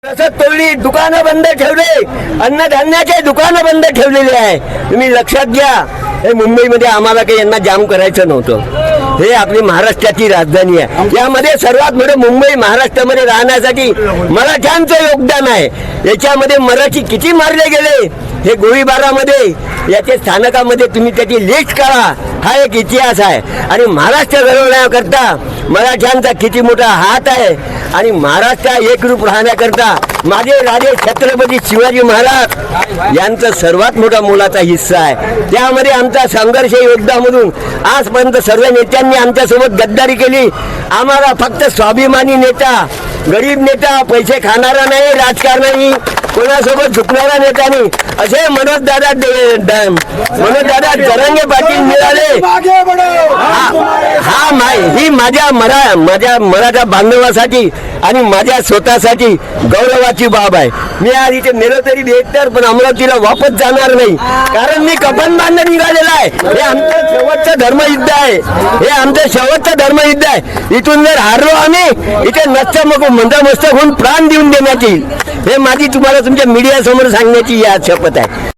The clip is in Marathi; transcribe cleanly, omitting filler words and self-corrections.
रसद तोडली, दुकानं बंद ठेवले, अन्नधान्याचे दुकानं बंद ठेवलेले आहे. तुम्ही लक्षात घ्या, हे मुंबईमध्ये आम्हाला काही यांना जाम करायचं नव्हतं. हे आपली महाराष्ट्राची राजधानी आहे. यामध्ये सर्वात मोठं मुंबई महाराष्ट्रामध्ये राहण्यासाठी मराठ्यांचं योगदान आहे. याच्यामध्ये मराठी किती मारले गेले हे गोळीबारामध्ये, याच्या स्थानकामध्ये तुम्ही त्याची लिस्ट करा. हा एक इतिहास आहे. आणि महाराष्ट्र घडवण्याकरता मराठ्यांचा किती मोठा हात आहे. आणि महाराष्ट्र एकरूप राहण्याकरता माझे राजे छत्रपती शिवाजी महाराज यांचा सर्वात मोठा मोलाचा हिस्सा आहे. त्यामध्ये आमचा संघर्ष योद्धामधून आजपर्यंत सर्व नेत्यांनी आमच्यासोबत गद्दारी केली. आम्हाला फक्त स्वाभिमानी नेता, गरीब नेता, पैसे खाणारा नाही, राजकारणाने कोणासोबत झुकणारा नेता नाही, असे मनोजदादा जरांगे पाटील मिळाले. ही माझ्या मराठा बांधवासाठी आणि माझ्या स्वतःसाठी गौरवाची बाब आहे. मी आज इथे मेलो तरी बेहतर, पण अमरावतीला वापस जाणार नाही, कारण मी कफन बांधून निघालेला आहे. हे आमचं शेवटचं धर्मयुद्ध आहे. हे आमचं शेवटचं धर्मयुद्ध आहे. इथून जर हारलो आम्ही, इथे मंदमस्तक होऊन प्राण देऊन देण्यात येईल. हे माझी तुम्हाला तुमच्या मीडिया समोर सांगण्याची या शपथ आहे.